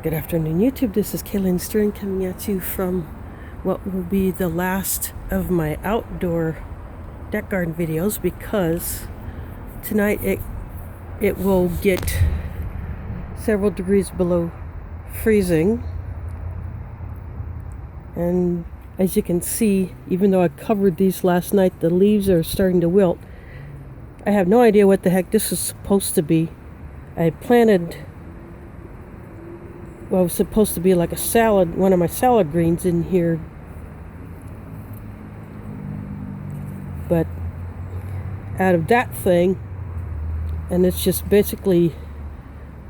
Good afternoon, YouTube. This is Kaylin Stern coming at you from what will be the last of my outdoor deck garden videos, because tonight it will get several degrees below freezing. And as you can see, even though I covered these last night, the leaves are starting to wilt. I have no idea what the heck this is supposed to be. I planted what was supposed to be like a salad, one of my salad greens in here, but out of that thing, and it's just basically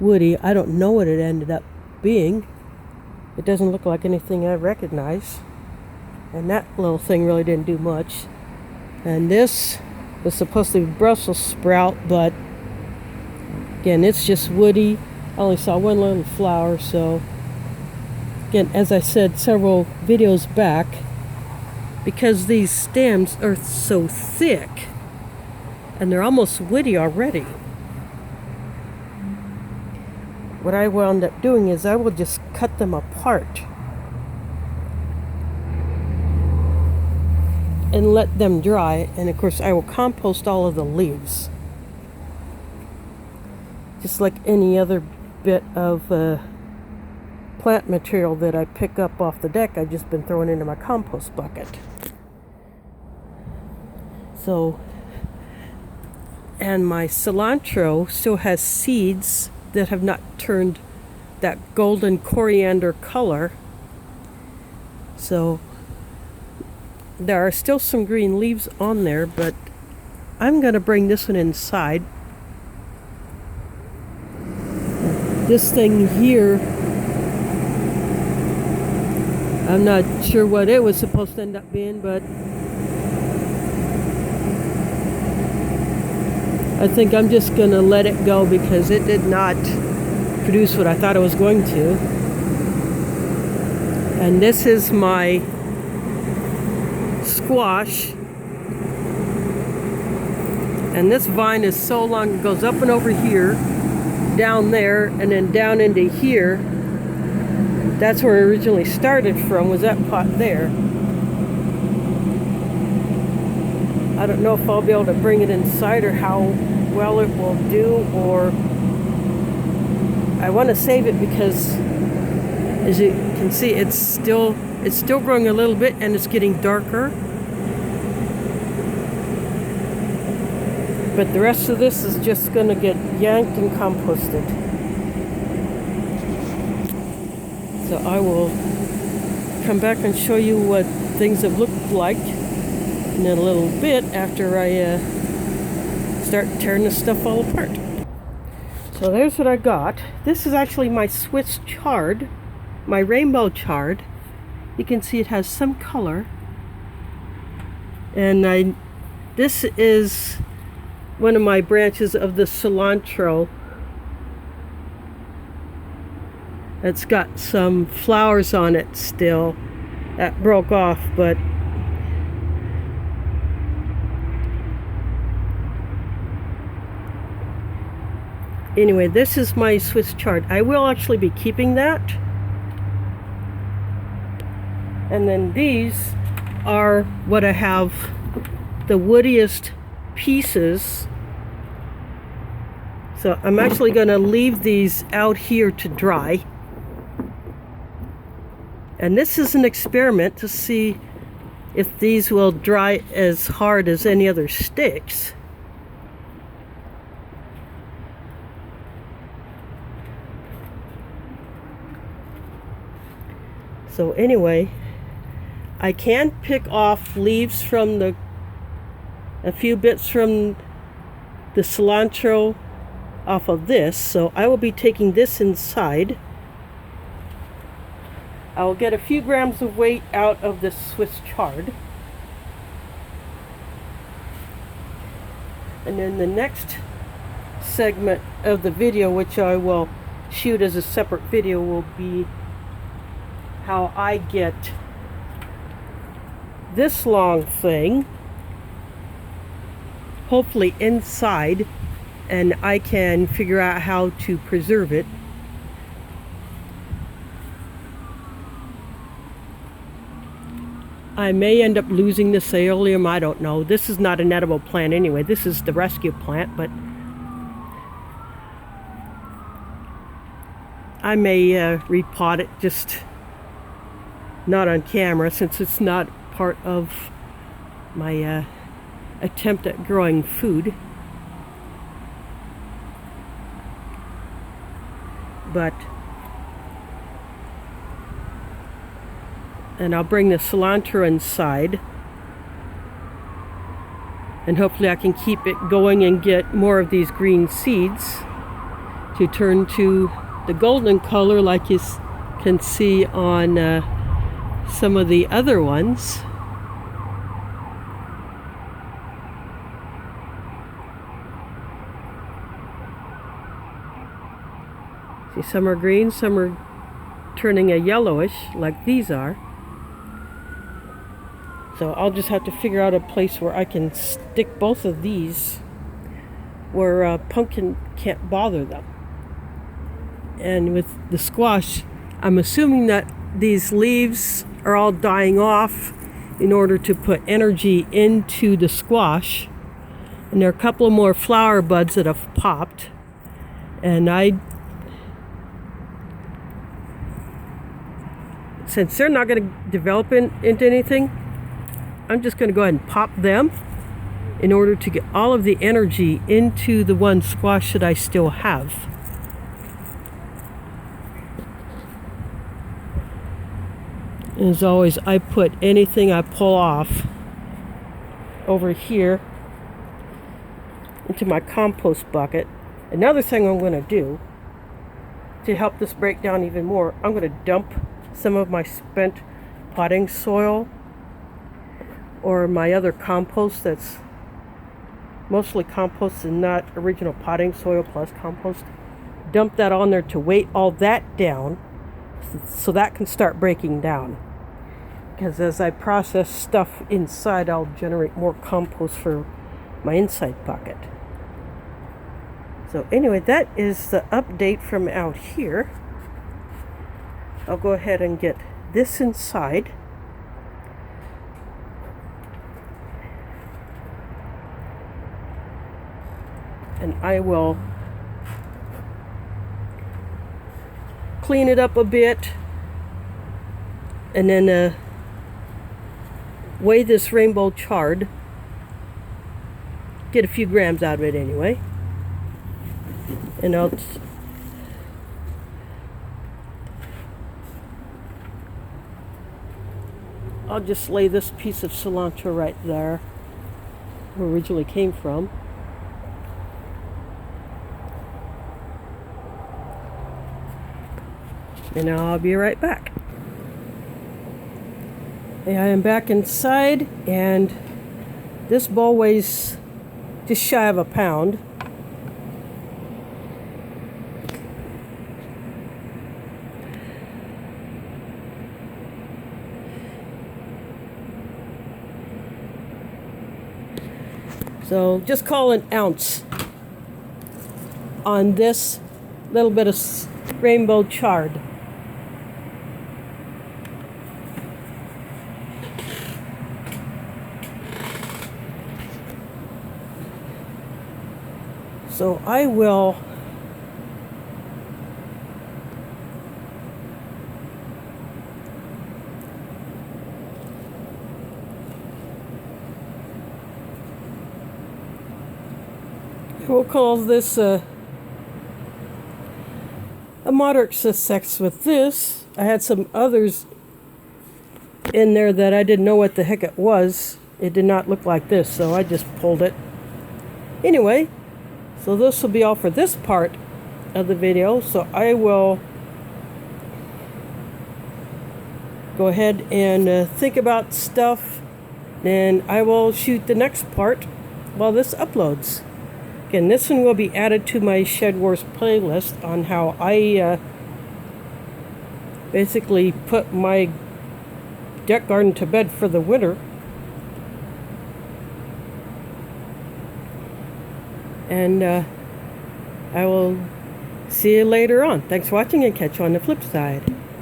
woody. I don't know what it ended up being. It doesn't look like anything I recognize, and that little thing really didn't do much. And this was supposed to be Brussels sprout, but again, it's just woody. I only saw one little flower. So again, as I said several videos back, because these stems are so thick and they're almost woody already, what I wound up doing is I will just cut them apart and let them dry. And of course I will compost all of the leaves, just like any other bit of plant material that I pick up off the deck. I've just been throwing into my compost bucket. So, and my cilantro still has seeds that have not turned that golden coriander color. So there are still some green leaves on there, but I'm going to bring this one inside. This thing here, I'm not sure what it was supposed to end up being, but I think I'm just going to let it go because it did not produce what I thought it was going to. And this is my squash. And this vine is so long, it goes up and over here, down there, and then down into here. That's where it originally started from, was that pot there. I don't know if I'll be able to bring it inside or how well it will do, or I want to save it because as you can see, it's still growing a little bit and it's getting darker. But the rest of this is just going to get yanked and composted. So I will come back and show you what things have looked like in a little bit after I start tearing this stuff all apart. So there's what I got. This is actually my Swiss chard, my rainbow chard. You can see it has some color. And this is one of my branches of the cilantro. It's got some flowers on it still that broke off, but anyway, this is my Swiss chard. I will actually be keeping that. And then these are what I have the woodiest pieces. So I'm actually going to leave these out here to dry. And this is an experiment to see if these will dry as hard as any other sticks. So anyway, I can pick off leaves from a few bits from the cilantro off of this, so I will be taking this inside. I will get a few grams of weight out of this Swiss chard. And then the next segment of the video, which I will shoot as a separate video, will be how I get this long thing hopefully inside, and I can figure out how to preserve it. I may end up losing the Psyllium, I don't know. This is not an edible plant anyway. This is the rescue plant, but I may repot it, just not on camera since it's not part of my attempt at growing food. And I'll bring the cilantro inside, and hopefully I can keep it going and get more of these green seeds to turn to the golden color like you can see on some of the other ones. See, some are green, some are turning a yellowish like these are. So I'll just have to figure out a place where I can stick both of these where pumpkin can't bother them. And with the squash, I'm assuming that these leaves are all dying off in order to put energy into the squash. And there are a couple of more flower buds that have popped. And since they're not going to develop into anything, I'm just going to go ahead and pop them in order to get all of the energy into the one squash that I still have. As always, I put anything I pull off over here into my compost bucket. Another thing I'm going to do to help this break down even more, I'm going to dump some of my spent potting soil or my other compost that's mostly compost and not original potting soil plus compost. Dump that on there to weight all that down so that can start breaking down. Because as I process stuff inside, I'll generate more compost for my inside bucket. So anyway, that is the update from out here. I'll go ahead and get this inside. And I will clean it up a bit and then weigh this rainbow chard. Get a few grams out of it anyway. And I'll just lay this piece of cilantro right there where it originally came from. And I'll be right back. I am back inside, and this bowl weighs just shy of a pound. So just call an ounce on this little bit of rainbow chard. So I will we'll call this a moderate success with this. I had some others in there that I didn't know what the heck it was. It did not look like this, so I just pulled it. Anyway, so this will be all for this part of the video. So I will go ahead and think about stuff, and I will shoot the next part while this uploads. Again, this one will be added to my Shed Wars playlist on how I basically put my deck garden to bed for the winter. And I will see you later on. Thanks for watching, and catch you on the flip side.